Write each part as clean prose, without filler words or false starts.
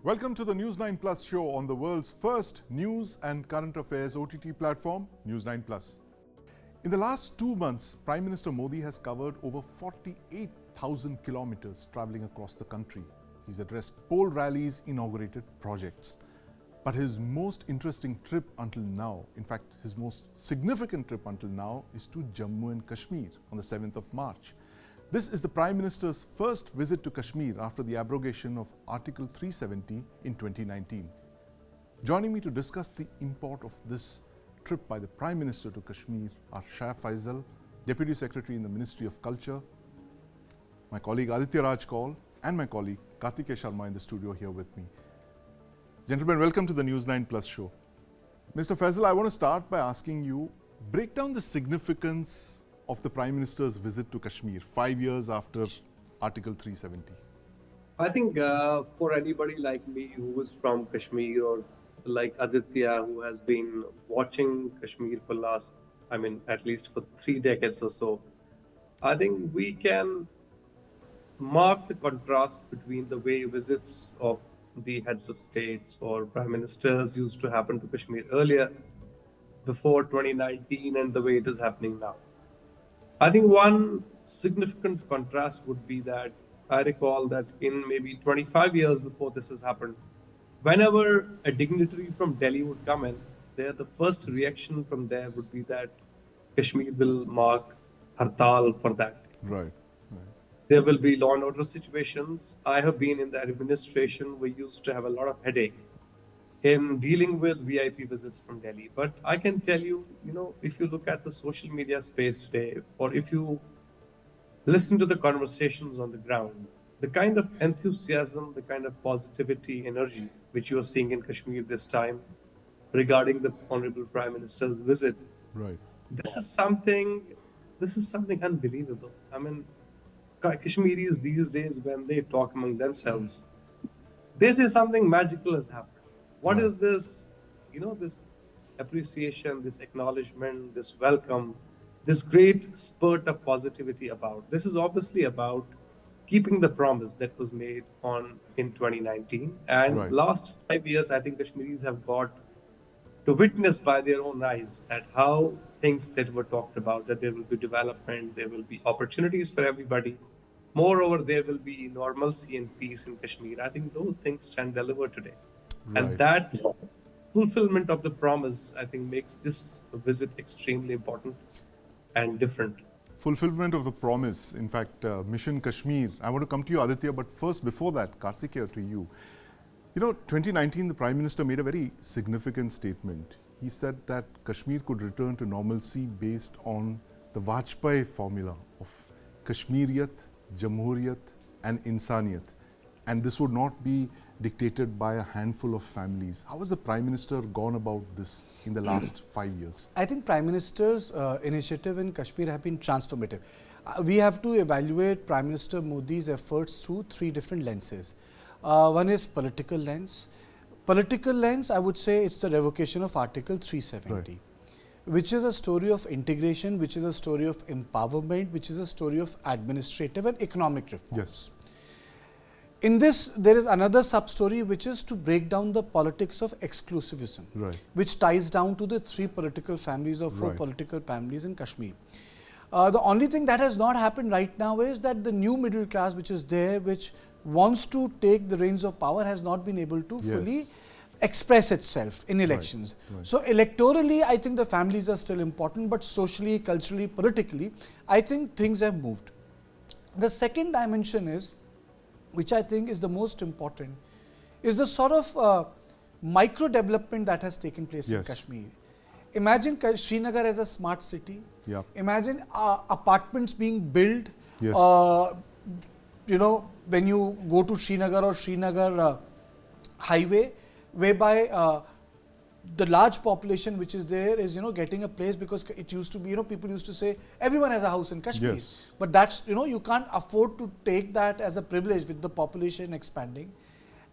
Welcome to the News9 Plus Show on the world's first news and current affairs OTT platform, News9 Plus. In the last 2 months, Prime Minister Modi has covered over 48,000 kilometers traveling across the country. He's addressed poll rallies, inaugurated projects. But his most interesting trip until now, in fact, his most significant trip until now, is to Jammu and Kashmir on the 7th of March. This is the Prime Minister's first visit to Kashmir after the abrogation of Article 370 in 2019. Joining me to discuss the import of this trip by the Prime Minister to Kashmir are Shah Faesal, Deputy Secretary in the Ministry of Culture, my colleague Aditya Raj Kaul, and my colleague Kartikeya Sharma in the studio here with me. Gentlemen, welcome to the News9 Plus Show. Mr. Faesal, I want to start by asking you, break down the significance of the Prime Minister's visit to Kashmir 5 years after Article 370. I think for anybody like me who is from Kashmir, or like Aditya who has been watching Kashmir for at least for 3 decades or so, I think we can mark the contrast between the way visits of the heads of states or prime ministers used to happen to Kashmir earlier, before 2019, and the way it is happening now. I think one significant contrast would be that I recall that in maybe 25 years before this has happened, whenever a dignitary from Delhi would come in, the first reaction from there would be that Kashmir will mark hartal for that. Right. There will be law and order situations. I have been in the administration. We used to have a lot of headache in dealing with VIP visits from Delhi. But I can tell you, if you look at the social media space today, or if you listen to the conversations on the ground, the kind of enthusiasm, the kind of positivity, energy, which you are seeing in Kashmir this time regarding the Honorable Prime Minister's visit, Right. This is something unbelievable. I mean, Kashmiris these days, when they talk among themselves, they say something magical has happened. What is this, this appreciation, this acknowledgement, this welcome, this great spurt of positivity about? This is obviously about keeping the promise that was made in 2019. And Right. last 5 years, I think Kashmiris have got to witness by their own eyes that how things that were talked about, that there will be development, there will be opportunities for everybody. Moreover, there will be normalcy and peace in Kashmir. I think those things stand delivered today. Right. And that fulfillment of the promise, I think, makes this visit extremely important and different. Fulfillment of the promise, in fact, Mission Kashmir. I want to come to you, Aditya, but first, before that, Kartikeya, to you. 2019, the Prime Minister made a very significant statement. He said that Kashmir could return to normalcy based on the Vajpayee formula of Kashmiriyat, Jamhuriyat and Insaniyat. And this would not be dictated by a handful of families. How has the Prime Minister gone about this in the last 5 years? I think Prime Minister's initiative in Kashmir have been transformative. We have to evaluate Prime Minister Modi's efforts through 3 different lenses. One is political lens. Political lens, I would say it's the revocation of Article 370. Right. Which is a story of integration, which is a story of empowerment, which is a story of administrative and economic reforms. Yes. In this, there is another sub-story which is to break down the politics of exclusivism, Right. which ties down to the 3 political families or 4 Right. political families in Kashmir. The only thing that has not happened right now is that the new middle class which is there, which wants to take the reins of power, has not been able to Yes. fully express itself in elections. Right. So electorally, I think the families are still important, but socially, culturally, politically, I think things have moved. The second dimension is, which I think is the most important, is the sort of micro development that has taken place in Yes. Kashmir. Imagine Srinagar as a smart city. Yeah. Imagine apartments being built. Yes. When you go to Srinagar or Srinagar highway, whereby the large population which is there is, getting a place, because it used to be, people used to say everyone has a house in Kashmir. Yes. But that's, you can't afford to take that as a privilege with the population expanding.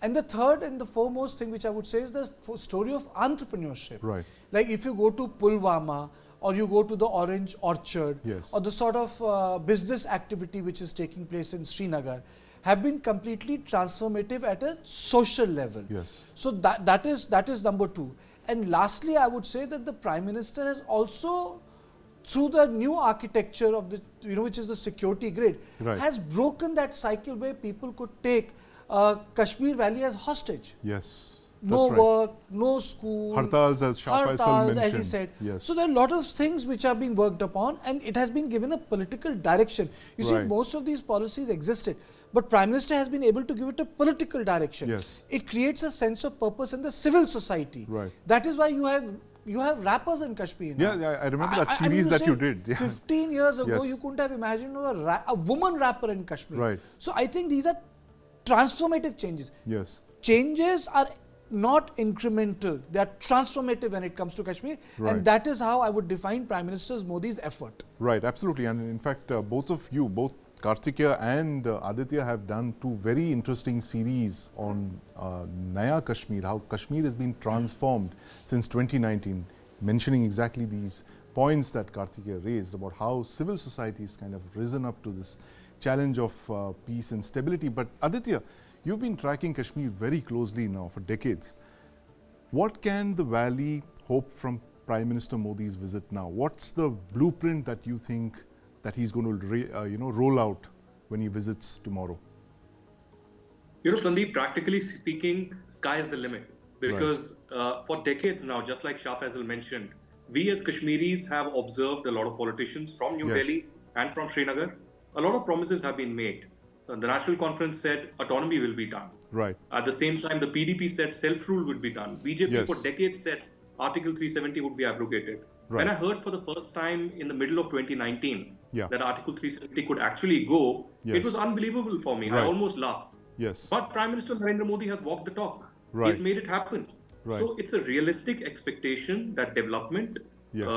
And the third and the foremost thing which I would say is the story of entrepreneurship. Right. Like if you go to Pulwama or you go to the Orange Orchard, Yes. or the sort of business activity which is taking place in Srinagar, have been completely transformative at a social level. Yes. So that is number two. And lastly, I would say that the Prime Minister has also, through the new architecture of the, which is the security grid, Right. has broken that cycle where people could take Kashmir Valley as hostage. Yes. No That's right. work, no school. Hartals, as Shah Faesal Hartals, mentioned. as he said. Yes. So there are a lot of things which are being worked upon, and it has been given a political direction. You see, Right. most of these policies existed, but Prime Minister has been able to give it a political direction. Yes. It creates a sense of purpose in the civil society. Right. That is why you have rappers in Kashmir now. Yeah, I remember that I mean, series that say you did. Yeah. 15 years ago, Yes. you couldn't have imagined a woman rapper in Kashmir. Right. So I think these are transformative changes. Yes. Changes are not incremental, they are transformative when it comes to Kashmir, Right. and that is how I would define Prime Minister Modi's effort. Right, absolutely. And in fact, both of you, both Kartikeya and Aditya, have done two very interesting series on Naya Kashmir, how Kashmir has been transformed since 2019, mentioning exactly these points that Kartikeya raised about how civil society has kind of risen up to this challenge of peace and stability. But Aditya, you've been tracking Kashmir very closely now for decades. What can the Valley hope from Prime Minister Modi's visit now? What's the blueprint that you think that he's going to roll out when he visits tomorrow? Sandeep, practically speaking, sky is the limit. Because for decades now, just like Shah Faesal mentioned, we as Kashmiris have observed a lot of politicians from New Yes. Delhi and from Srinagar. A lot of promises have been made. The National Conference said autonomy will be done. Right. At the same time, the PDP said self-rule would be done. BJP Yes. for decades said Article 370 would be abrogated. Right. When I heard for the first time in the middle of 2019 Yeah. that Article 370 could actually go, Yes. it was unbelievable for me. Right. I almost laughed. Yes. But Prime Minister Narendra Modi has walked the talk. Right. He's made it happen. Right. So it's a realistic expectation that development, Yes.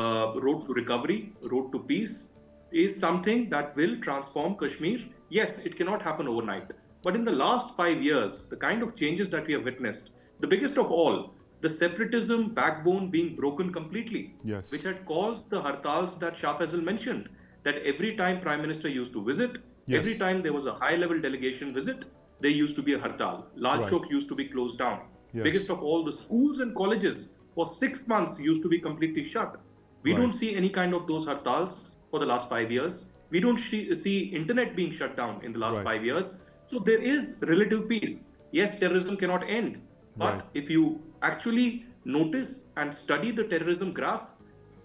road to recovery, road to peace is something that will transform Kashmir. Yes, it cannot happen overnight. But in the last 5 years, the kind of changes that we have witnessed, the biggest of all, the separatism backbone being broken completely, Yes. which had caused the hartals that Shah Faesal mentioned, that every time Prime Minister used to visit, Yes. every time there was a high-level delegation visit, there used to be a hartal. Lal Right. Chowk used to be closed down. Yes. Biggest of all, the schools and colleges for 6 months used to be completely shut. We Right. don't see any kind of those hartals for the last 5 years. We don't see internet being shut down in the last Right. 5 years. So there is relative peace. Yes, terrorism cannot end. But Right. if you actually notice and study the terrorism graph,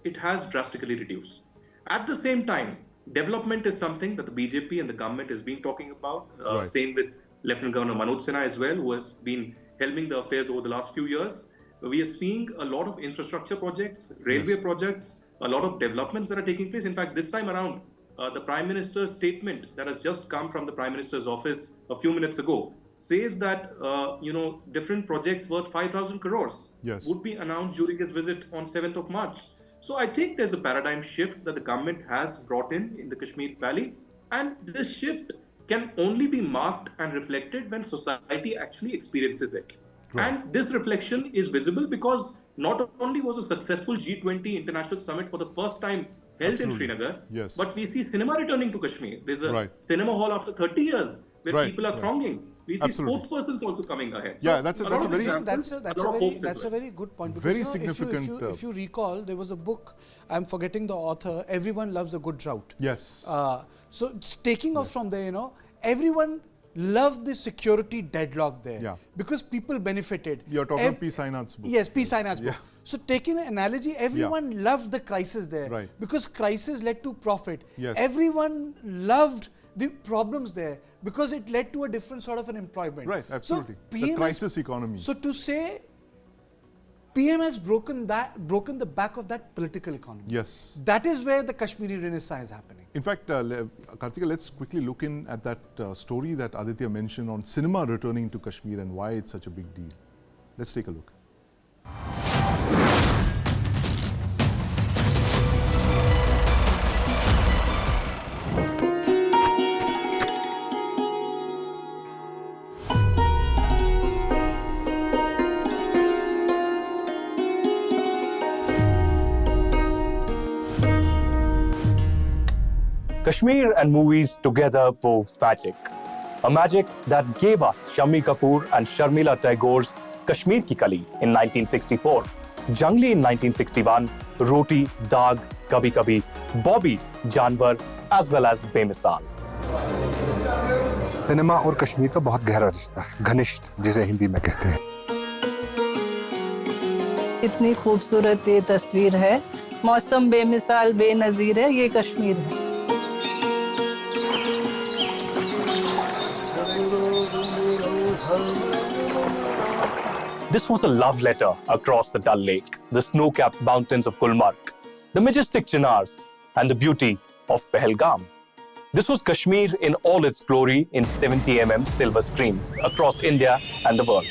it has drastically reduced. At the same time, development is something that the BJP and the government has been talking about. Right. Same with Lieutenant Governor Manoj Sinha as well, who has been helming the affairs over the last few years. We are seeing a lot of infrastructure projects, railway Yes. projects, a lot of developments that are taking place. In fact, this time around, the Prime Minister's statement that has just come from the Prime Minister's office a few minutes ago says that different projects worth 5,000 crores Yes. would be announced during his visit on 7th of March. So I think there's a paradigm shift that the government has brought in the Kashmir Valley, and this shift can only be marked and reflected when society actually experiences it. Right. And this reflection is visible because not only was a successful G20 international summit for the first time held Absolutely. in Srinagar, Yes. but we see cinema returning to Kashmir. There's a Right. cinema hall after 30 years where Right, people are right. thronging. We see Absolutely. sportspersons also coming ahead. Yeah, So that's a lot of very- examples, That's a lot of hopes as a well. very good point. Very if significant, If you recall, there was a book, I'm forgetting the author, Everyone Loves a Good Drought. Yes. So it's taking off from there, everyone loved the security deadlock there. Yeah. Because people benefited. You're talking of P. Sainath's book. Yes, P. Sainath's book. Yeah. So taking an analogy, everyone loved the crisis there. Right. Because crisis led to profit. Yes. Everyone loved the problems there because it led to a different sort of an employment. Right, absolutely. So The PM crisis economy. So to say PM has broken the back of that political economy. Yes. That is where the Kashmiri Renaissance is happening. In fact, Kartikeya, let's quickly look in at that story that Aditya mentioned on cinema returning to Kashmir and why it's such a big deal. Let's take a look. Kashmir and movies together for magic. a magic that gave us Shammi Kapoor and Sharmila Tagore's Kashmir Ki Kali in 1964, Jangli in 1961, Roti, Daag, Kabhi Kabhi, Bobby, Janwar, as well as Bemisal. Cinema और कश्मीर का बहुत गहरा रिश्ता है, घनिष्ठ जिसे हिंदी में कहते हैं। इतनी खूबसूरत ये तस्वीर है, मौसम बेमिसाल बेनजीर है, ये कश्मीर है। This was a love letter across the Dal Lake, the snow-capped mountains of Gulmarg, the majestic Chinars, and the beauty of Pahalgam. This was Kashmir in all its glory in 70 mm silver screens across India and the world.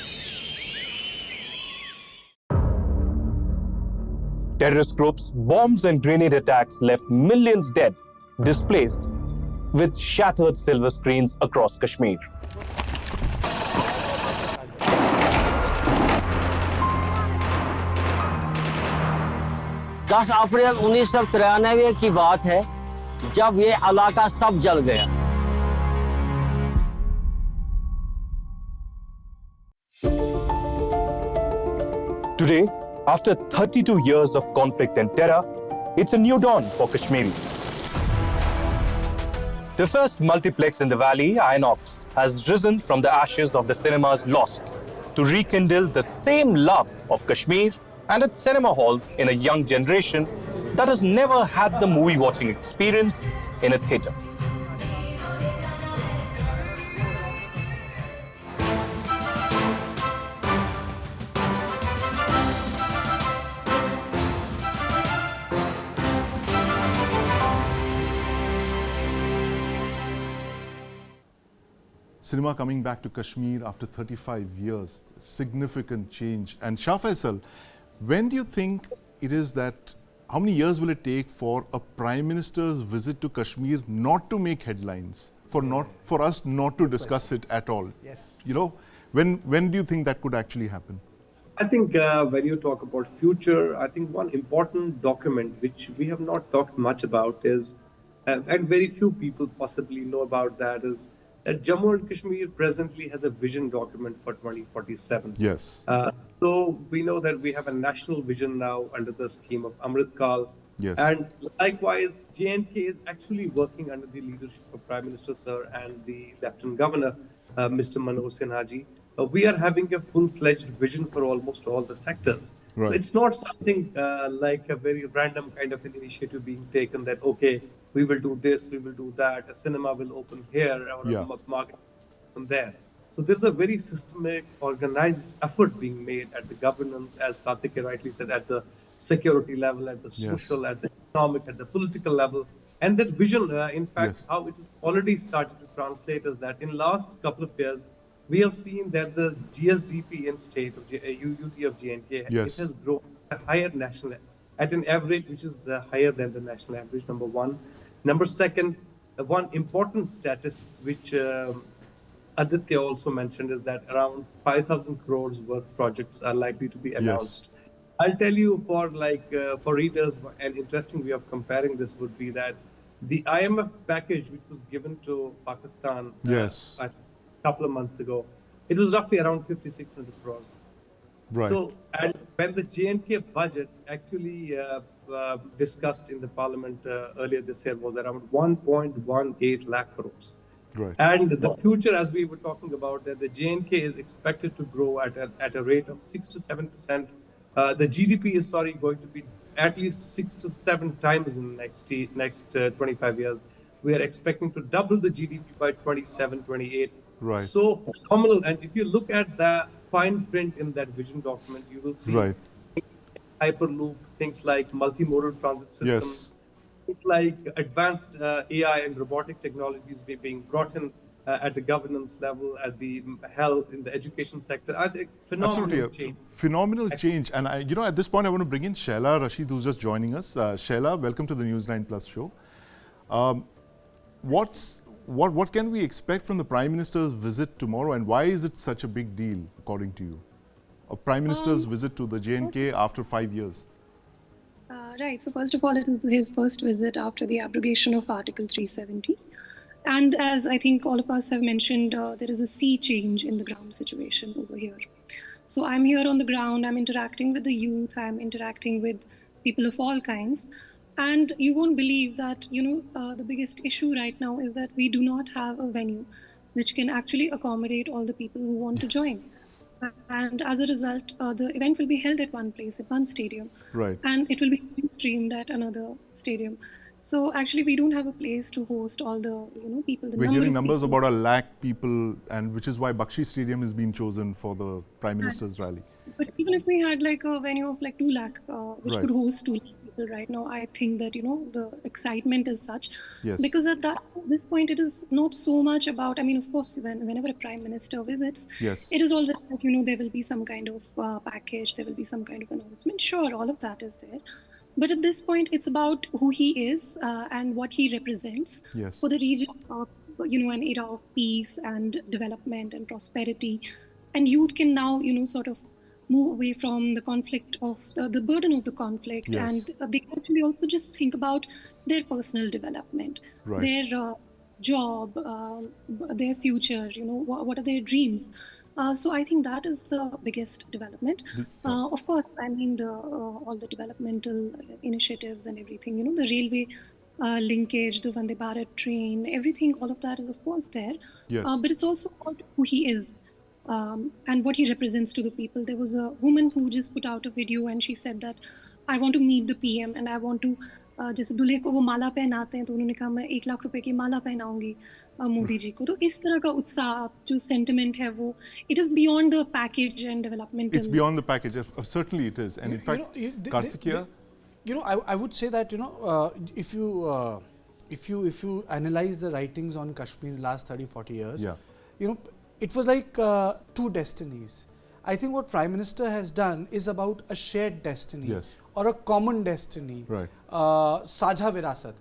Terrorist groups, bombs and grenade attacks left millions dead, displaced, with shattered silver screens across Kashmir. 10 अप्रैल 1993 की बात है जब ये इलाका सब जल गया। Today, after 32 years of conflict and terror, it's a new dawn for Kashmiris. The first multiplex in the valley, Inox, has risen from the ashes of the cinemas lost to rekindle the same love of Kashmir and its cinema halls in a young generation that has never had the movie watching experience in a theatre. Cinema coming back to Kashmir after 35 years, significant change. And Shah Faesal, when do you think it is that, how many years will it take for a Prime Minister's visit to Kashmir not to make headlines, for us not to discuss it at all? Yes. You know, when do you think that could actually happen? I think when you talk about future, I think one important document which we have not talked much about is, and very few people possibly know about that, is that Jammu and Kashmir presently has a vision document for 2047. Yes. So we know that we have a national vision now under the scheme of Amrit Kal. Yes. And likewise, J&K is actually working under the leadership of Prime Minister Sir and the Lieutenant Governor, Mr. Manoj Sinha ji. We are having a full-fledged vision for almost all the sectors. Right. So it's not something like a very random kind of an initiative being taken that, okay, we will do this, we will do that, a cinema will open here or a market from there. So there's a very systematic, organized effort being made at the governance, as Kartikeya rightly said, at the security level, at the social, at the economic, at the political level. And that vision, in fact, how it is already started to translate is that in last couple of years, we have seen that the GSDP in state, of UT of J&K, it has grown higher national, at an average which is higher than the national average, number one. Number second, one important status which Aditya also mentioned is that around 5,000 crores worth projects are likely to be announced. I'll tell you for readers, an interesting way of comparing this would be that the IMF package which was given to Pakistan a couple of months ago, it was roughly around 5,600 crores. Right. So, and when the J&K budget actually discussed in the parliament earlier this year was around 1.18 lakh crores. Right. And the future, as we were talking about, that the J&K is expected to grow at a rate of 6 to 7%. The GDP is going to be at least 6 to 7 times in the next 25 years. We are expecting to double the GDP by 27, 28. Right. So phenomenal. And if you look at the fine print in that vision document, you will see hyperloop, things like multimodal transit systems, things like advanced AI and robotic technologies being brought in at the governance level, at the health, in the education sector. I think phenomenal change. Phenomenal change. And at this point, I want to bring in Shehla Rashid, who's just joining us. Shehla, welcome to the News9 Plus Show. What can we expect from the Prime Minister's visit tomorrow, and why is it such a big deal, according to you? A Prime Minister's visit to the J&K after 5 years. Right. So first of all, it is his first visit after the abrogation of Article 370. And as I think all of us have mentioned, there is a sea change in the ground situation over here. So I'm here on the ground, I'm interacting with the youth, I'm interacting with people of all kinds. And you won't believe that, the biggest issue right now is that we do not have a venue which can actually accommodate all the people who want to join. And as a result, the event will be held at one place, at one stadium. Right. And it will be streamed at another stadium. So actually, we don't have a place to host all the people. We're hearing numbers about 1 lakh people, and which is why Bakshi Stadium has been chosen for the Prime Minister's rally. But even if we had like a venue of like 2 lakh, which Right. could host 2 lakh people right now, I think that the excitement is such. Yes. Because at this point, it is not so much about. I mean, of course, whenever a Prime Minister visits, Yes. it is always like there will be some kind of package, there will be some kind of announcement. Sure, all of that is there. But at this point, it's about who he is and what he represents Yes. for the region of, an era of peace and development and prosperity. And youth can now, sort of move away from the conflict of the burden of the conflict. Yes. And they can actually also just think about their personal development, Right. their job, their future, what are their dreams. So I think that is the biggest development. Of course, I mean, all the developmental initiatives and everything, the railway linkage, the Vande Bharat train, everything, all of that is of course there. Yes. But it's also about who he is and what he represents to the people. There was a woman who just put out a video and she said that I want to meet the PM and I want to जैसे दूल्हे को वो माला पहनाते हैं तो उन्होंने कहा मैं 1 लाख रुपए की माला पहनाऊंगी मोदी जी को. तो इस तरह का उत्साह जो सेंटिमेंट है वो it is beyond the package and developmental. It's beyond the package. Certainly it is. And in fact, Kartikeya, I would say that if you analyze the writings on Kashmir last 30-40 years, yeah. It was like two destinies. I think what Prime Minister has done is about a shared destiny. Yes. Or a common destiny. Right. Sajha Virasat.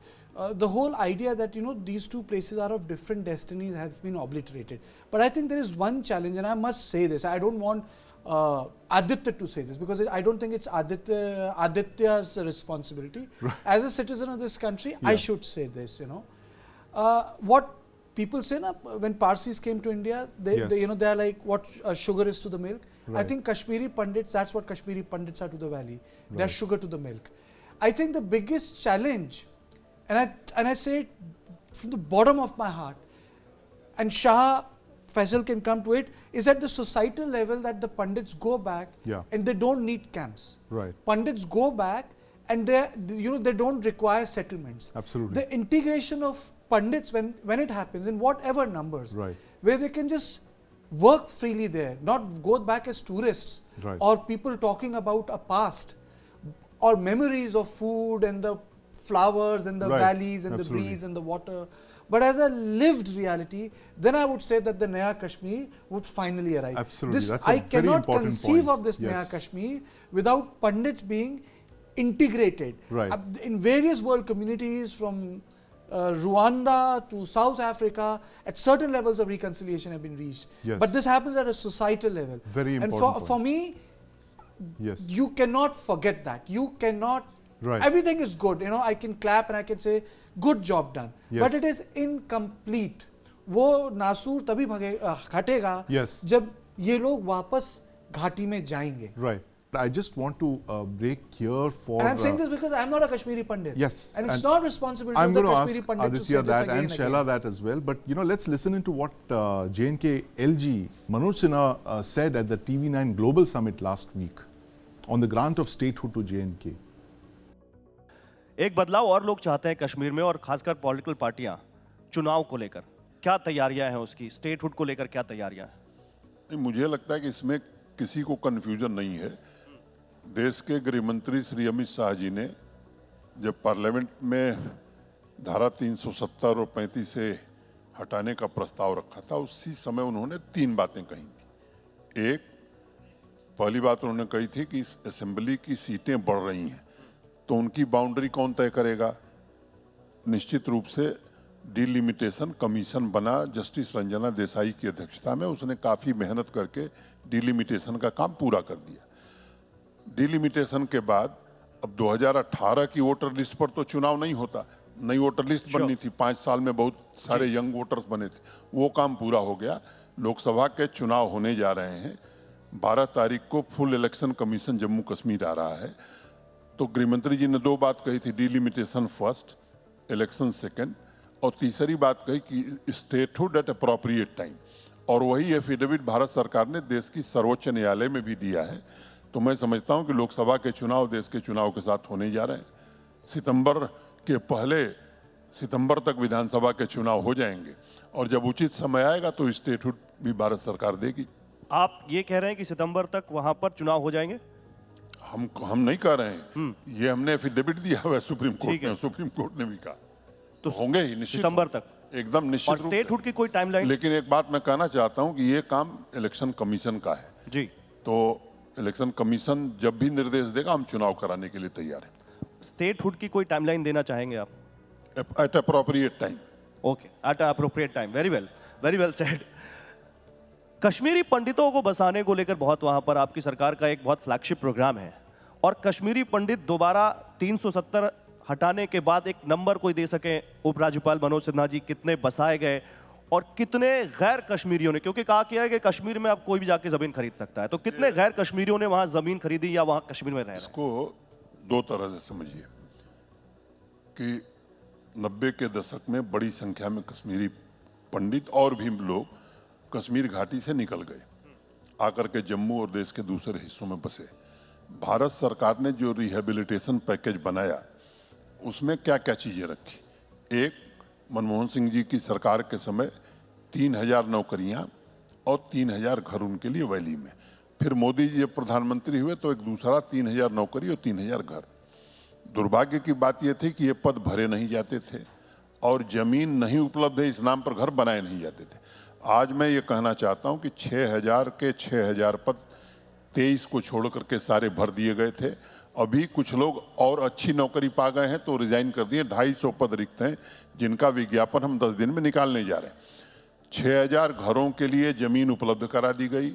The whole idea that these two places are of different destinies has been obliterated. But I think there is one challenge, and I must say this. I don't want Aditya to say this because I don't think it's Aditya's responsibility. Right. As a citizen of this country, Yeah. I should say this. What people say when Parsis came to India, Yes. they are like what sugar is to the milk. I Right. think Kashmiri Pandits, that's what Kashmiri Pandits are to the valley. They're Right. sugar to the milk. I think the biggest challenge, and I say it from the bottom of my heart, and Shah Faesal can come to it, is at the societal level that the Pandits go back Yeah. and they don't need camps. Right. Pandits go back and they don't require settlements. Absolutely. The integration of Pandits when it happens in whatever numbers, Right. where they can just work freely there, not go back as tourists Right. or people talking about a past or memories of food and the flowers and the Right. valleys and Absolutely. the breeze and the water. But as a lived reality, then I would say that the Naya Kashmir would finally arrive. Absolutely. This, That's a I very cannot important conceive point. of this Naya Yes. Kashmir without Pandits being integrated. Right. In various world communities from Rwanda to South Africa, at certain levels of reconciliation have been reached. Yes. But this happens at a societal level. Very and important for point. me, Yes. you cannot forget that. You cannot. Right. Everything is good. I can clap and I can say, good job done. Yes. But it is incomplete. वो नासूर तभी घटेगा Yes. जब ये लोग वापस घाटी में जाएंगे. Right. I just want to break here for. And I'm saying this because I'm not a Kashmiri Pandit. Yes. And it's not responsibility I'm of the going to Kashmiri ask Pandits to say Aditya this that again and Shehla again. that as well. But let's listen into what J&K LG Manoj Sinha said at the TV9 Global Summit last week on the grant of statehood to J&K. एक बदलाव और लोग चाहते हैं कश्मीर में और खासकर political पार्टियां चुनाव को लेकर क्या तैयारियां हैं उसकी स्टेटहुड को लेकर क्या तैयारियां हैं मुझे लगता है कि इसमें किसी को कंफ्यूजन नहीं है देश के गृह मंत्री श्री अमित शाह जी ने जब पार्लियामेंट में धारा 370 और 35 से हटाने का प्रस्ताव रखा था उसी समय उन्होंने 3 बातें कही थी एक पहली बात उन्होंने कही थी कि असेंबली की सीटें बढ़ रही हैं तो उनकी बाउंड्री कौन तय करेगा निश्चित रूप से डिलिमिटेशन कमीशन बना जस्टिस रंजना देसाई की अध्यक्षता में उसने काफ़ी मेहनत करके डिलिमिटेशन का काम पूरा कर दिया डिलिमिटेशन के बाद अब 2018 की वोटर लिस्ट पर तो चुनाव नहीं होता नई वोटर लिस्ट बननी थी, 5 साल में बहुत सारे यंग वोटर्स बने थे, वो काम पूरा हो गया। लोकसभा के चुनाव होने जा रहे हैं, 12 तारीख को full election commission Jammu Kashmir आ रहा है। तो गृहमंत्री जी ने 2 बात कही थी, डिलिमिटेशन फर्स्ट, इलेक्शन सेकंड, और तीसरी बात कही कि स्टेटहुड एट अप्रोप्रिएट टाइम, और वही एफिडेविट भारत सरकार ने देश की सर्वोच्च न्यायालय में भी दिया है। तो मैं समझता हूं कि लोकसभा के चुनाव देश के चुनाव के साथ होने जा रहे हैं। सितंबर के पहले सितंबर तक विधानसभा के चुनाव हो जाएंगे, और जब उचित समय आएगा तो स्टेटहुड भी भारत सरकार देगी। आप ये कह रहे हैं कि सितंबर तक वहां पर चुनाव हो जाएंगे? हम नहीं कह रहे हैं, ये हमने एफिडेविट दिया हुआ है सुप्रीम कोर्ट में, सुप्रीम कोर्ट ने भी कहा तो होंगे ही निश्चित, सितंबर तक एकदम निश्चित रूप से। स्टेटहुड की कोई टाइमलाइन? लेकिन एक बात मैं कहना चाहता हूं कि ये काम इलेक्शन कमीशन का है जी, तो इलेक्शन कमीशन जब भी निर्देश देगा हम चुनाव कराने के लिए तैयार हैं। स्टेटहुड की कोई टाइमलाइन देना चाहेंगे आप? Eight appropriate time. Okay, eight appropriate time, very well said. Kashmiri पंडितों को बसाने को लेकर बहुत वहां पर आपकी सरकार का एक बहुत फ्लैगशिप प्रोग्राम है, और कश्मीरी पंडित दोबारा 370 हटाने के बाद एक नंबर कोई दे सके, उपराज्यपाल मनोज सिन्हा जी, कितने बसाए गए और कितने गैर कश्मीरियों ने, क्योंकि कहा गया है कि कश्मीर में अब कोई भी जाके जमीन खरीद सकता है, तो कितने गैर कश्मीरियों ने वहां जमीन खरीदी या वहां कश्मीर में रह रहे हैं? इसको 2 तरह से समझिए कि 90 के दशक में बड़ी संख्या में कश्मीरी पंडित और भी लोग कश्मीर घाटी से निकल गए, आकर के जम्मू और देश के दूसरे हिस्सों में बसे। भारत सरकार ने जो रिहेबिलिटेशन पैकेज बनाया उसमें क्या क्या चीजें रखी? एक, मनमोहन सिंह जी की सरकार के समय 3000 नौकरियां और 3000 घर उनके लिए वैली में। फिर मोदी जी जब प्रधानमंत्री हुए तो एक दूसरा 3000 नौकरी और 3000 घर। दुर्भाग्य की बात यह थी कि ये पद भरे नहीं जाते थे और जमीन नहीं उपलब्ध है इस नाम पर घर बनाए नहीं जाते थे। आज मैं ये कहना चाहता हूं कि 6000 के 6000 पद 23 को छोड़ करके सारे भर दिए गए थे। अभी कुछ लोग और अच्छी नौकरी पा गए हैं तो रिजाइन कर दिए। 250 पद रिक्त हैं जिनका विज्ञापन हम 10 दिन में निकालने जा रहे हैं। 6000 घरों के लिए जमीन उपलब्ध करा दी गई,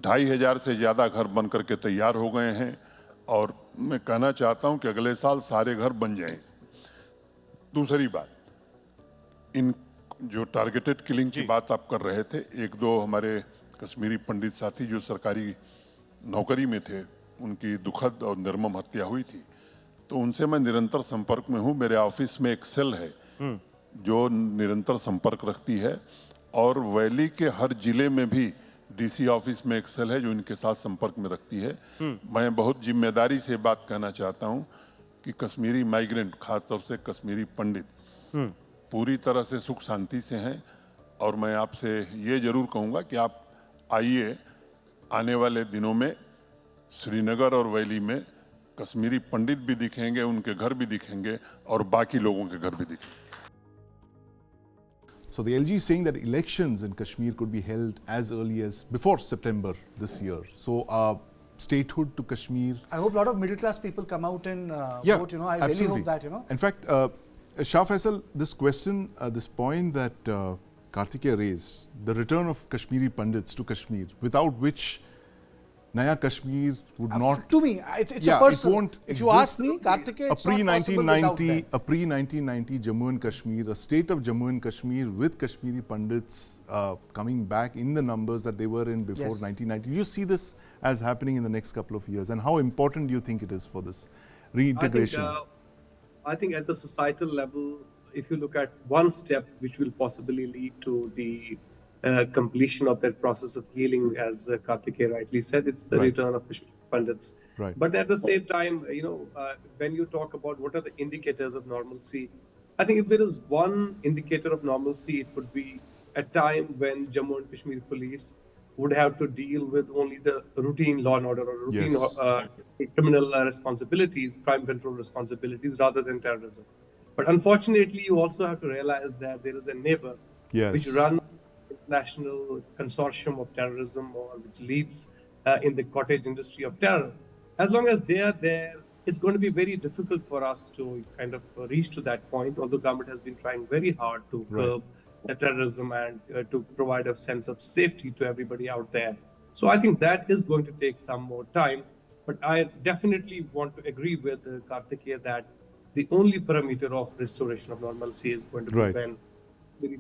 2500 से ज़्यादा घर बन करके तैयार हो गए हैं और मैं कहना चाहता हूं कि अगले साल सारे घर बन जाएं। दूसरी बात, इन जो टारगेटेड किलिंग की बात आप कर रहे थे, 1-2 हमारे कश्मीरी पंडित साथी जो सरकारी नौकरी में थे उनकी दुखद और निर्मम हत्या हुई थी, तो उनसे मैं निरंतर संपर्क में हूं। मेरे ऑफिस में एक सेल है जो निरंतर संपर्क रखती है और वैली के हर जिले में भी डीसी ऑफिस में एक सेल है जो इनके साथ संपर्क में रखती है। मैं बहुत जिम्मेदारी से बात कहना चाहता हूं कि कश्मीरी माइग्रेंट, खासतौर से कश्मीरी पंडित पूरी तरह से सुख शांति से हैं और मैं आपसे ये जरूर कहूँगा कि आप आइए, आने वाले दिनों में श्रीनगर और वैली में कश्मीरी पंडित भी दिखेंगे, उनके घर भी दिखेंगे और बाकी लोगों के घर भी दिखेंगे। So the LG is saying that elections in Kashmir could be held as early as before September this year. So statehood to Kashmir. I hope a lot of middle class people come out and vote. You know, I absolutely. really hope that. You know. In fact, Shah Faesal, this question, this point that Kartikeya raised, the return of Kashmiri Pandits to Kashmir, without which Naya Kashmir would not. To me, it's a personal. It won't if you ask me, Kartikeya, it's not possible without that. A pre-1990 Jammu and Kashmir, a state of Jammu and Kashmir with Kashmiri Pandits coming back in the numbers that they were in before 1990. You see this as happening in the next couple of years, and how important do you think it is for this reintegration? I think at the societal level, if you look at one step which will possibly lead to the completion of that process of healing, as Kartikeya rightly said, it's the return of Kashmir Pandits. Right. But at the same time, you know, when you talk about what are the indicators of normalcy, I think if there is one indicator of normalcy, it would be a time when Jammu and Kashmir police would have to deal with only the routine law and order or routine criminal responsibilities, crime control responsibilities, rather than terrorism. But unfortunately, you also have to realize that there is a neighbor which runs international consortium of terrorism or which leads in the cottage industry of terror. As long as they are there, it's going to be very difficult for us to kind of reach to that point, although government has been trying very hard to curb the terrorism and to provide a sense of safety to everybody out there. So I think that is going to take some more time. But I definitely want to agree with Kartikeya that the only parameter of restoration of normalcy is going to be when the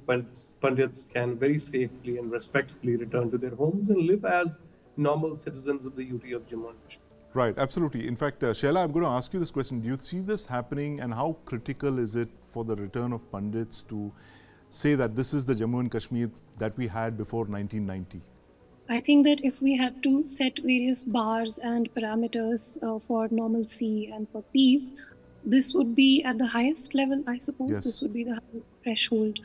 Pandits can very safely and respectfully return to their homes and live as normal citizens of the UT of Jammu and Kashmir. Right, absolutely. In fact, Shehla, I'm going to ask you this question. Do you see this happening, and how critical is it for the return of Pandits to say that this is the Jammu and Kashmir that we had before 1990? I think that if we had to set various bars and parameters for normalcy and for peace, this would be at the highest level, I suppose. Yes. This would be the threshold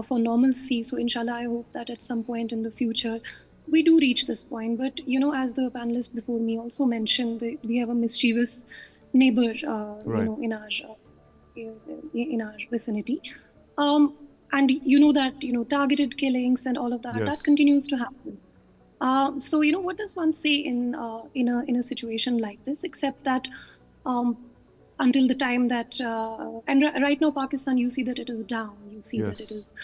for normalcy. So inshallah, I hope that at some point in the future, we do reach this point. But, you know, as the panelist before me also mentioned, we have a mischievous neighbor, you know, in our vicinity. And you know that, you know, targeted killings and all of that, that continues to happen. So, you know, what does one say in a situation like this, except that until the time that, and right now Pakistan, you see that it is down, you see that it is,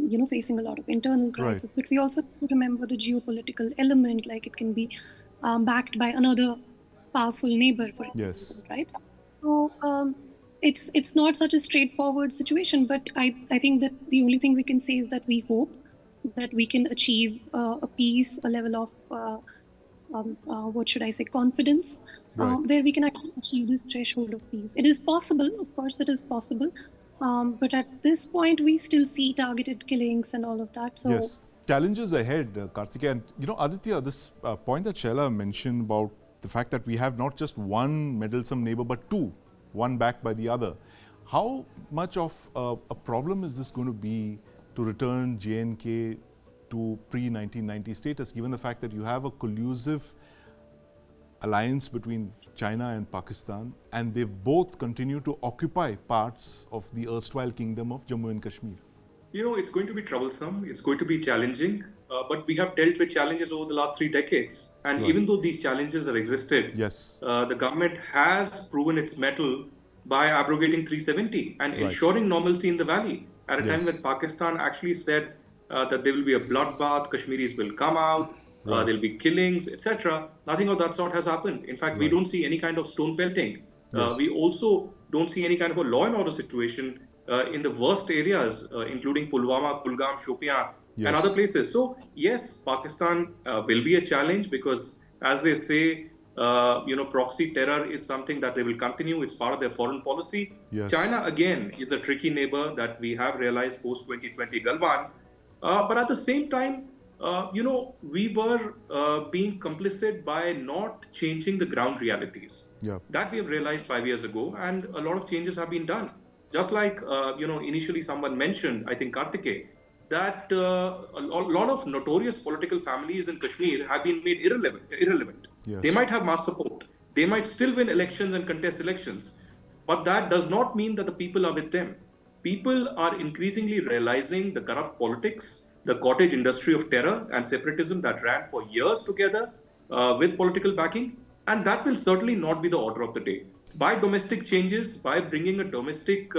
you know, facing a lot of internal crisis, but we also have to remember the geopolitical element, like it can be backed by another powerful neighbor, for example, right? So it's not such a straightforward situation, but I think that the only thing we can say is that we hope that we can achieve a peace, a level of what should I say, confidence, where we can actually achieve this threshold of peace. It is possible, of course it is possible, but at this point we still see targeted killings and all of that. So yes, challenges ahead, Kartikeya. And you know, Aditya, this point that Shehla mentioned about the fact that we have not just one meddlesome neighbor, but two, one backed by the other. How much of a problem is this going to be to return J&K to pre-1990 status, given the fact that you have a collusive alliance between China and Pakistan, and they've both continued to occupy parts of the erstwhile kingdom of Jammu and Kashmir? You know, it's going to be troublesome, it's going to be challenging, but we have dealt with challenges over the last 3 decades. And even though these challenges have existed, the government has proven its mettle by abrogating 370 and ensuring normalcy in the valley at a time when Pakistan actually said that there will be a bloodbath, Kashmiris will come out, there'll be killings, etc. Nothing of that sort has happened. In fact, we don't see any kind of stone pelting. We also don't see any kind of a law and order situation in the worst areas, including Pulwama, Kulgam, Shopian, and other places. So yes, Pakistan will be a challenge because, as they say, you know, proxy terror is something that they will continue. It's part of their foreign policy. China, again, is a tricky neighbor that we have realized post-2020 Galwan. But at the same time, you know, we were being complicit by not changing the ground realities. That we have realized 5 years ago, and a lot of changes have been done. Just like, you know, initially someone mentioned, I think Kartikeya, that a lot of notorious political families in Kashmir have been made irrelevant. They might have mass support. They might still win elections and contest elections. But that does not mean that the people are with them. People are increasingly realizing the corrupt politics, the cottage industry of terror and separatism that ran for years together with political backing. And that will certainly not be the order of the day. By domestic changes, by bringing a domestic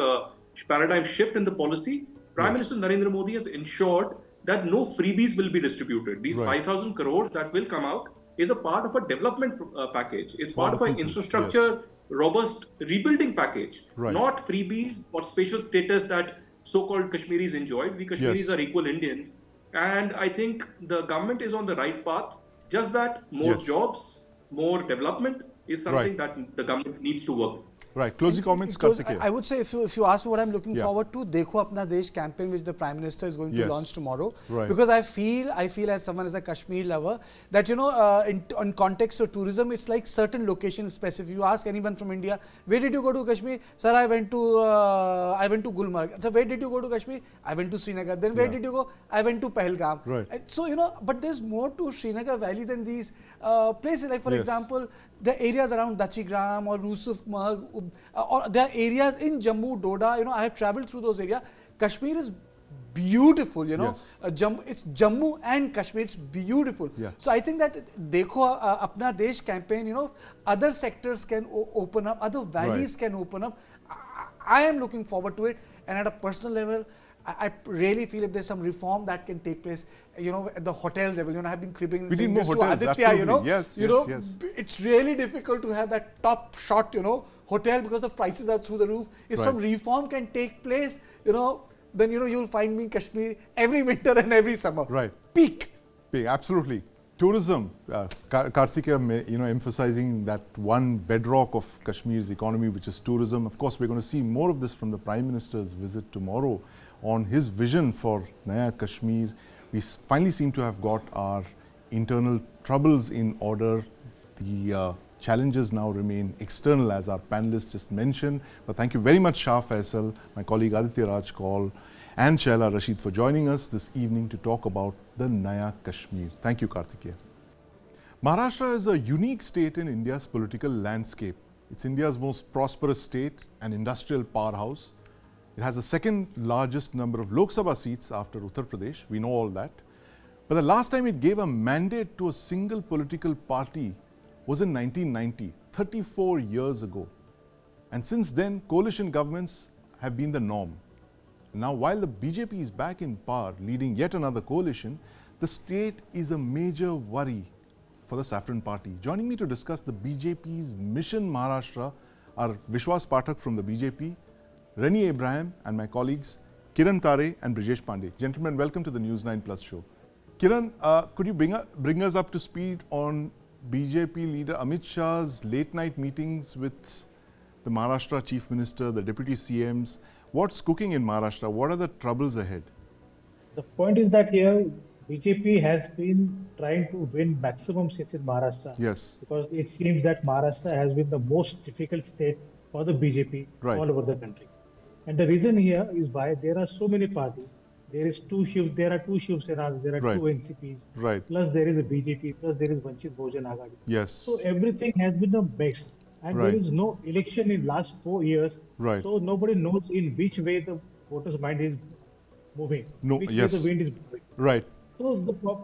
paradigm shift in the policy, Prime Minister Narendra Modi has ensured that no freebies will be distributed. These 5,000 crores that will come out is a part of a development package. It's part of an infrastructure, robust rebuilding package, not freebies or special status that so-called Kashmiris enjoyed. We Kashmiris are equal Indians. And I think the government is on the right path. Just that more jobs, more development is something that the government needs to work. Right. Closing comments, Kartikeya. I would say, if you ask me what I'm looking forward to, Dekho Apna Desh campaign, which the Prime Minister is going to launch tomorrow. Because I feel as someone as a Kashmir lover, that, you know, in context of tourism, it's like certain location specific. You ask anyone from India, where did you go to Kashmir? Sir, I went to Gulmarg. So where did you go to Kashmir? I went to Srinagar. Then where did you go? I went to Pahalgam. So, you know, but there's more to Srinagar Valley than these places. Like, for example, the areas around Dachigram or Rusuf Marg, or there are areas in Jammu, Doda, you know, I have traveled through those areas. Kashmir is beautiful, you know. It's Jammu and Kashmir, it's beautiful. So I think that Dekho Apna Desh campaign, you know, other sectors can open up, other valleys can open up. I am looking forward to it. And at a personal level, I really feel if there's some reform that can take place, at the hotel level, I've been cribbing We need saying more this to hotels, Aditya, absolutely. Yes, yes. It's really difficult to have that top shot, hotel because the prices are through the roof. If some reform can take place, then, you'll find me in Kashmir every winter and every summer. Right. Peak. Absolutely. Tourism, Kartikeya, emphasizing that one bedrock of Kashmir's economy, which is tourism. Of course, we're going to see more of this from the Prime Minister's visit tomorrow on his vision for Naya Kashmir. We finally seem to have got our internal troubles in order. The challenges now remain external, as our panelists just mentioned. But thank you very much, Shah Faesal, my colleague Aditya Raj Kaul, and Shehla Rashid for joining us this evening to talk about the Naya Kashmir. Thank you, Kartikeya. Maharashtra is a unique state in India's political landscape. It's India's most prosperous state, an industrial powerhouse. It has the second largest number of Lok Sabha seats after Uttar Pradesh. We know all that. But the last time it gave a mandate to a single political party was in 1990, 34 years ago. And since then, coalition governments have been the norm. Now, while the BJP is back in power, leading yet another coalition, the state is a major worry for the Saffron Party. Joining me to discuss the BJP's Mission Maharashtra are Vishwas Pathak from the BJP, Reni Abraham, and my colleagues Kiran Tare and Brijesh Pandey. Gentlemen, welcome to the News9 Plus Show. Kiran, could you bring us up to speed on BJP leader Amit Shah's late night meetings with the Maharashtra Chief Minister, the Deputy CMs? What's cooking in Maharashtra? What are the troubles ahead? The point is that here BJP has been trying to win maximum seats in Maharashtra. Yes. Because it seems that Maharashtra has been the most difficult state for the BJP all over the country. And the reason here is why there are so many parties. There are two Shiv Senas, there are two NCPs, plus there is a BJP, plus there is Vanchit Bahujana Aghadi. Yes. So everything has been a mix. And there is no election in last 4 years. So nobody knows in which way the voters' mind is moving. Which way the wind is moving. Right. So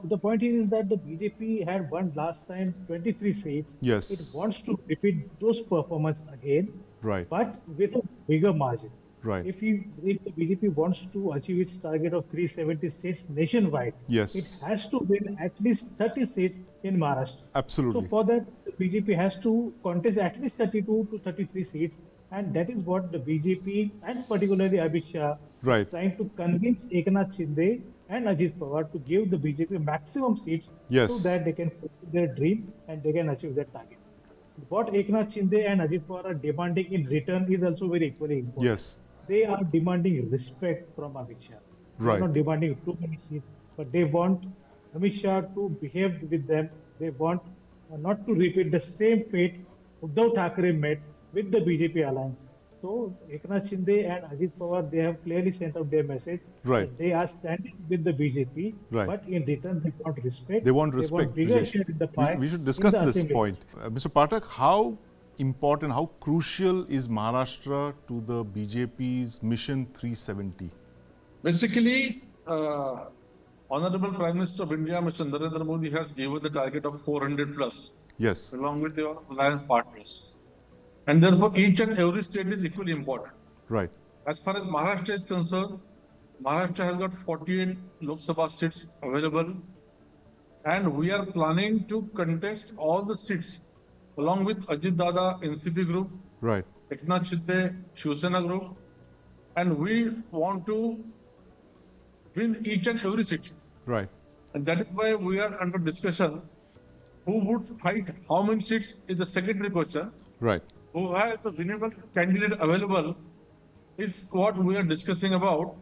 the point here is that the BJP had won last time 23 seats. Yes. It wants to repeat those performance again. Right. But with a bigger margin. Right. If the BJP wants to achieve its target of 370 seats nationwide, it has to win at least 30 seats in Maharashtra. Absolutely. So for that, the BJP has to contest at least 32 to 33 seats, and that is what the BJP and particularly Amit Shah is trying to convince Eknath Shinde and Ajit Pawar to give the BJP maximum seats so that they can fulfill their dream and they can achieve their target. What Eknath Shinde and Ajit Pawar are demanding in return is also very equally important. Yes. They are demanding respect from Amit Shah. They are not demanding too many seats, but they want Amit Shah to behave with them. They want not to repeat the same fate Uddhav Thackeray met with the BJP alliance. So Eknath Shinde and Ajit Pawar, they have clearly sent out their message. That they are standing with the BJP, but in return they want respect. They want respect. They want bigger share in the pie. We should discuss this point. Mr. Pathak, how important, how crucial is Maharashtra to the BJP's Mission 370? Basically, Honorable Prime Minister of India, Mr. Narendra Modi, has given the target of 400 plus. Yes. Along with your alliance partners. And therefore, each and every state is equally important. Right. As far as Maharashtra is concerned, Maharashtra has got 48 Lok Sabha seats available. And we are planning to contest all the seats along with Ajit Dada NCP group, Eknath Shinde Shiv Sena group, and we want to win each and every seat. Right. And that is why we are under discussion. Who would fight how many seats is the secondary question. Right. Who has a winnable candidate available is what we are discussing about,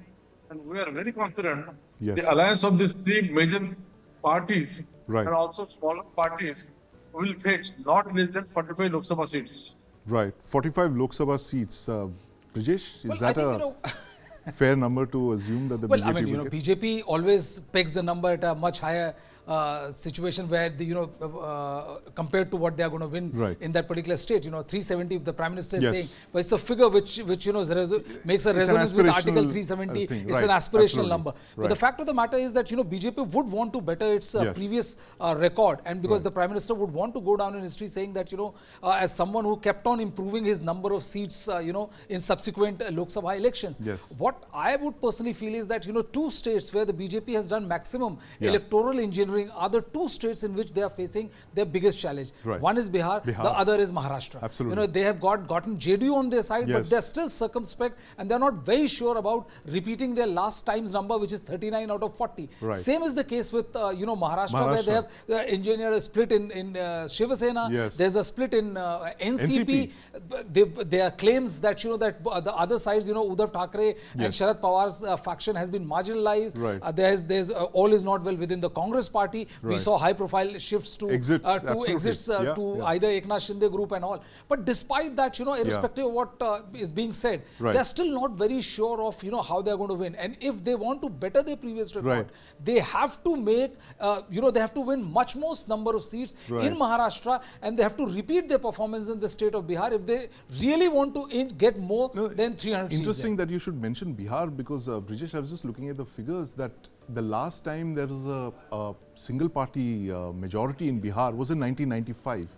and we are very confident the alliance of these three major parties and also smaller parties will fetch not less than 45 Lok Sabha seats. Right, 45 Lok Sabha seats. Brajesh, is that a fair number to assume that the BJP will get? BJP always pegs the number at a much higher situation where compared to what they are going to win in that particular state, 370 the Prime Minister is saying, but it's a figure which makes a resonance with Article 370. It's an aspirational number. But the fact of the matter is that BJP would want to better its previous record, and because the Prime Minister would want to go down in history saying that as someone who kept on improving his number of seats in subsequent Lok Sabha elections. What I would personally feel is that two states where the BJP has done maximum electoral engineering are the two states in which they are facing their biggest challenge. One is Bihar, the other is Maharashtra. Absolutely. They have gotten JDU on their side, but they're still circumspect and they're not very sure about repeating their last time's number, which is 39 out of 40. Same is the case with Maharashtra, where they have engineered a split in Shiv Sena. There's a split in NCP. There are claims that that the other sides, Uddhav Thackeray and Sharad Pawar's faction has been marginalized. There's all is not well within the Congress party. We saw high-profile shifts to exits to either Eknath Shinde group and all. But despite that, irrespective of what is being said, they're still not very sure of how they're going to win. And if they want to better their previous record, they have to make they have to win much more number of seats in Maharashtra, and they have to repeat their performance in the state of Bihar if they really want to get more than 300 seats. Interesting that you should mention Bihar, because Brijesh, I was just looking at the figures that the last time there was a single party majority in Bihar was in 1995.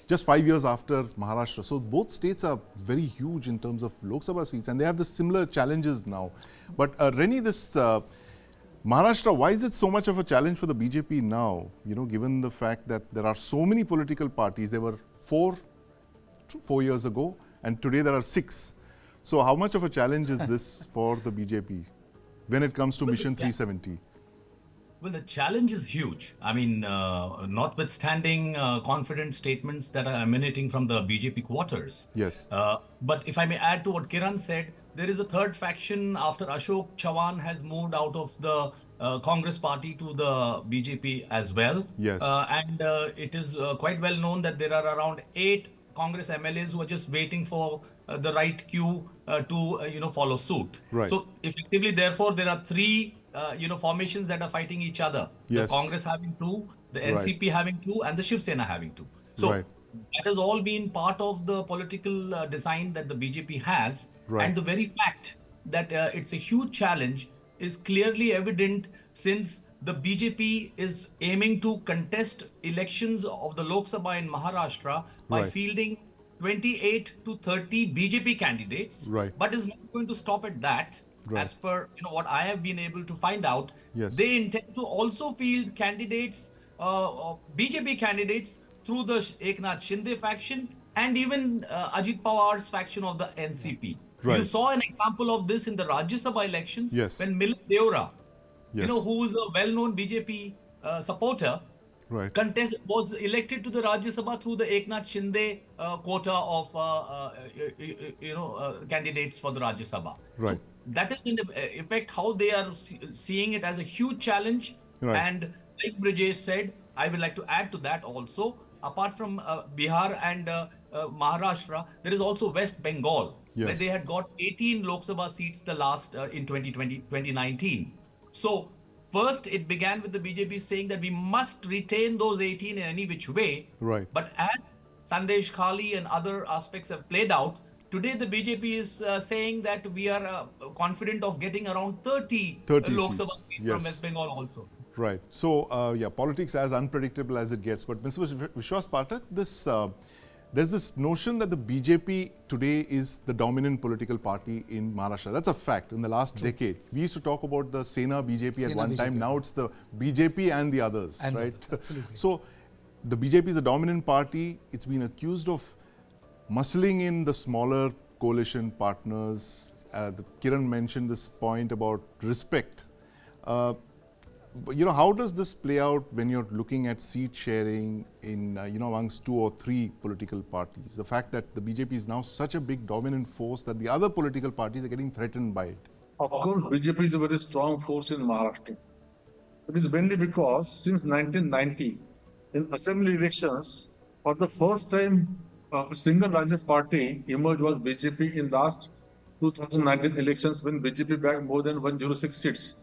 Just 5 years after Maharashtra. So both states are very huge in terms of Lok Sabha seats, and they have the similar challenges now. But Reni, this Maharashtra, why is it so much of a challenge for the BJP now? Given the fact that there are so many political parties. There were 4 years ago, and today there are 6. So how much of a challenge is this for the BJP when it comes to Mission 370? Well, the challenge is huge. I mean, notwithstanding confident statements that are emanating from the BJP quarters. But if I may add to what Kiran said, there is a third faction after Ashok Chavan has moved out of the Congress party to the BJP as well. And it is quite well known that there are around 8 Congress MLAs who are just waiting for the right cue to follow suit. So effectively, therefore, there are 3 formations that are fighting each other. The Congress having 2, the NCP having 2, and the Shiv Sena having 2. So that has all been part of the political design that the BJP has. And the very fact that it's a huge challenge is clearly evident, since the BJP is aiming to contest elections of the Lok Sabha in Maharashtra by fielding 28 to 30 BJP candidates, but is not going to stop at that. As per what I have been able to find out, they intend to also field candidates, BJP candidates, through the Eknath Shinde faction and even Ajit Pawar's faction of the NCP. You saw an example of this in the Rajya Sabha elections when Milind Deora, who is a well-known BJP supporter, was elected to the Rajya Sabha through the Eknath Shinde quota of candidates for the Rajya Sabha. So that is in effect how they are seeing it as a huge challenge. And like Brijesh said, I would like to add to that also, apart from Bihar and Maharashtra, there is also West Bengal, where they had got 18 Lok Sabha seats the last in 2019. So first it began with the BJP saying that we must retain those 18 in any which way. But as Sandesh Khali and other aspects have played out, today the BJP is saying that we are confident of getting around 30 Lok Sabha seats from West Bengal also. So, politics as unpredictable as it gets. But Mr. Vishwas Pathak, there's this notion that the BJP today is the dominant political party in Maharashtra. That's a fact. In the last decade, we used to talk about the Sena BJP at one time. Now it's the BJP and the others, Absolutely. So, the BJP is a dominant party. It's been accused of muscling in the smaller coalition partners. Kiran mentioned this point about respect. How does this play out when you're looking at seat sharing in, amongst 2 or 3 political parties? The fact that the BJP is now such a big dominant force that the other political parties are getting threatened by it. Of course, BJP is a very strong force in Maharashtra. It is mainly because since 1990, in assembly elections, for the first time, a single largest party emerged was BJP in last 2019 elections, when BJP bagged more than 106 seats.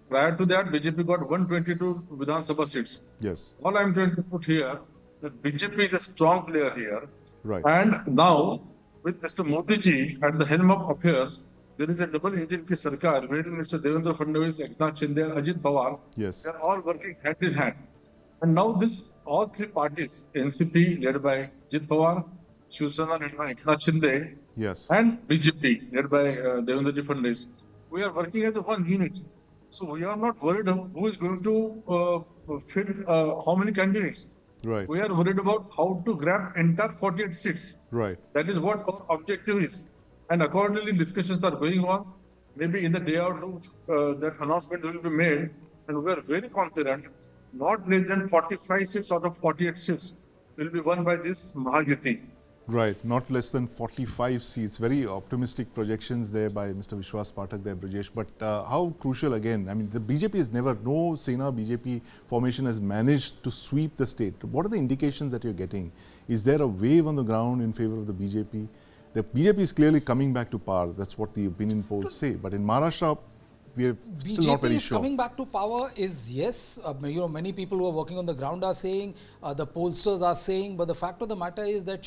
Prior to that, BJP got 122 Vidhan Sabha seats. Yes. All I'm trying to put here, that BJP is a strong player here. Right. And now, with Mr. Modi ji at the helm of affairs, there is a double engine ki sarkar, wherein Mr. Devendra Fadnavis, Eknath Shinde, and Ajit Pawar, yes, they are all working hand in hand. And now all three parties, NCP led by Ajit Pawar, Shiv Sena led by Eknath Shinde, yes, and BJP led by Devendra Fadnavis, we are working as a one unit. So we are not worried about who is going to fill how many candidates. Right. We are worried about how to grab entire 48 seats. Right. That is what our objective is. And accordingly, discussions are going on. Maybe in the day or two, that announcement will be made. And we are very confident, not less than 45 seats out of 48 seats will be won by this Mahayuti. Right, not less than 45 seats. Very optimistic projections there by Mr. Vishwas Pathak there, Brajesh. But how crucial again, I mean, the BJP has never, no Sena BJP formation has managed to sweep the state. What are the indications that you're getting? Is there a wave on the ground in favor of the BJP? The BJP is clearly coming back to power. That's what the opinion polls say. But in Maharashtra, we are still not very BJP is sure. coming back to power is yes. Many people who are working on the ground are saying, the pollsters are saying, but the fact of the matter is that,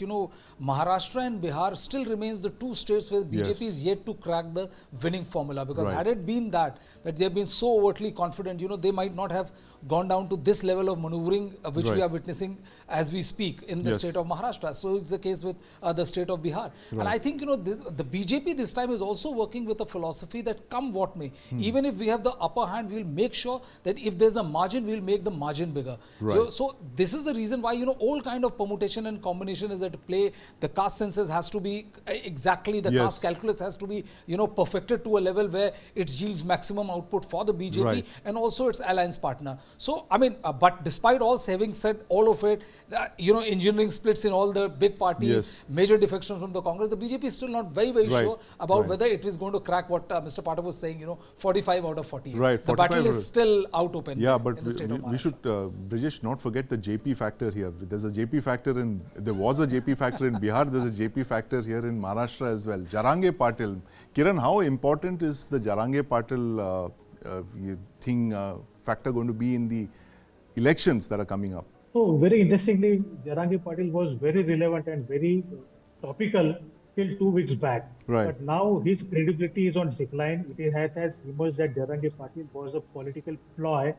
Maharashtra and Bihar still remains the two states where BJP is yet to crack the winning formula. Because had it been that they have been so overtly confident, they might not have gone down to this level of maneuvering, which we are witnessing as we speak in the state of Maharashtra. So it's the case with the state of Bihar. And I think, the BJP this time is also working with a philosophy that come what may. Even if we have the upper hand, we'll make sure that if there's a margin, we'll make the margin bigger. So this is the reason why, all kind of permutation and combination is at play. The caste census has to be exactly, the caste calculus has to be, perfected to a level where it yields maximum output for the BJP and also its alliance partner. So, I mean, but despite all having said all of it, engineering splits in all the big parties, major defections from the Congress, the BJP is still not very, very sure about whether it is going to crack what Mr. Pathak was saying, 45 out of 48. Right. The battle is still out open. Yeah, but we should, Brajesh, not forget the JP factor here. There's a JP factor there was a JP factor in Bihar, there's a JP factor here in Maharashtra as well. Jarange Patil. Kiran, how important is the Jarange Patil factor going to be in the elections that are coming up? So very interestingly, Jarange Patil was very relevant and very topical till 2 weeks back. But now his credibility is on decline. It has emerged that Jarange Patil was a political ploy.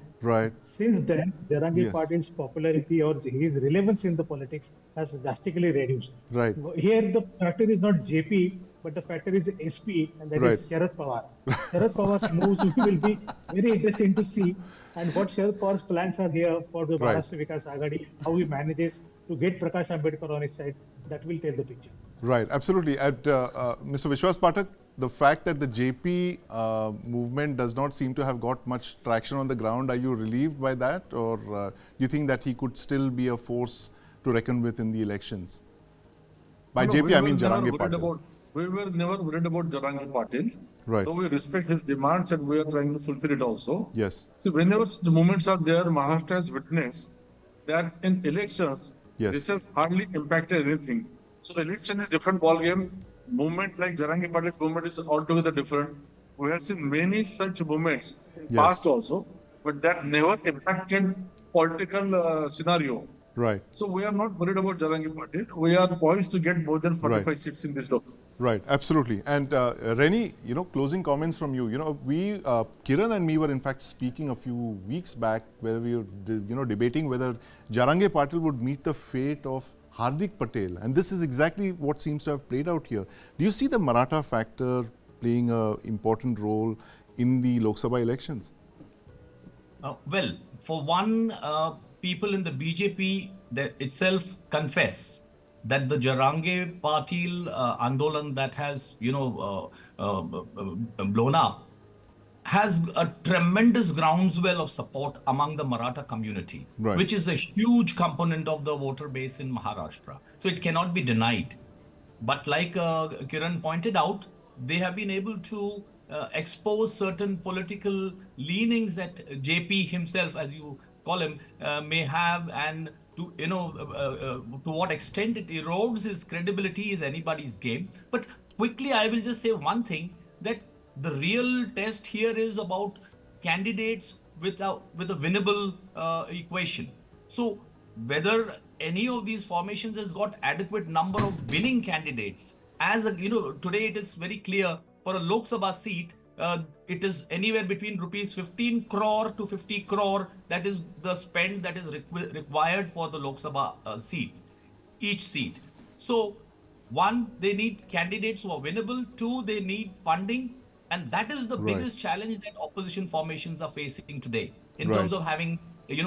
Since then, Jarange Patil's popularity or his relevance in the politics has drastically reduced. Here the factor is not JP, but the factor is SP, and that is Sharad Pawar. Sharad Pawar's moves will be very interesting to see, and what Sharad Pawar's plans are here for the Maharashtra Vikas Aghadi, how he manages to get Prakash Ambedkar on his side, that will tell the picture. Right, absolutely. Mr. Vishwas Pathak, the fact that the JP movement does not seem to have got much traction on the ground, are you relieved by that, or do you think that he could still be a force to reckon with in the elections? By JP, I mean Jarange Patil. We were never worried about Jarange Patil. So we respect his demands and we are trying to fulfill it also. So whenever the movements are there, Maharashtra has witnessed that in elections, this has hardly impacted anything. So election is different ball game. Movement like Jarange Patil's movement is altogether different. We have seen many such movements in past also, but that never impacted political scenario. So we are not worried about Jarange Patil. We are poised to get more than 45 seats in this document. Right, absolutely. And Reni, closing comments from you. Kiran and me were in fact speaking a few weeks back where we were, debating whether Jarange Patil would meet the fate of Hardik Patel. And this is exactly what seems to have played out here. Do you see the Maratha factor playing an important role in the Lok Sabha elections? Well, for one, people in the BJP itself confess that the Jarange Patil Andolan that has, blown up has a tremendous groundswell of support among the Maratha community, which is a huge component of the voter base in Maharashtra. So it cannot be denied. But like Kiran pointed out, they have been able to expose certain political leanings that JP himself, as you call him, may have, and to to what extent it erodes his credibility is anybody's game. But quickly, I will just say one thing, that the real test here is about candidates with a winnable equation. So whether any of these formations has got adequate number of winning candidates, as a, today it is very clear for a Lok Sabha seat, it is anywhere between rupees 15 crore to 50 crore. That is the spend that is required for the Lok Sabha seat, each seat. So one, they need candidates who are winnable. Two, they need funding. And that is the biggest challenge that opposition formations are facing today in terms of having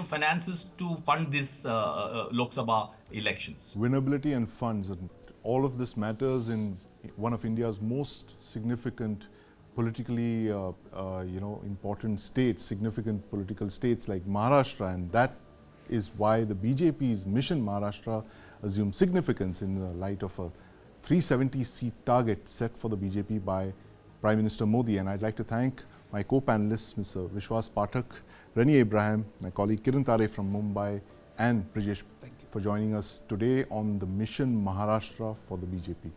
finances to fund this Lok Sabha elections. Winnability and funds, and all of this matters in one of India's most significant politically important states, significant political states like Maharashtra, and that is why the BJP's Mission Maharashtra assumes significance in the light of a 370 seat target set for the BJP by Prime Minister Modi. And I'd like to thank my co-panelists, Mr. Vishwas Pathak, Rani Abraham, my colleague Kiran Tare from Mumbai, and Brijesh for joining us today on the Mission Maharashtra for the BJP.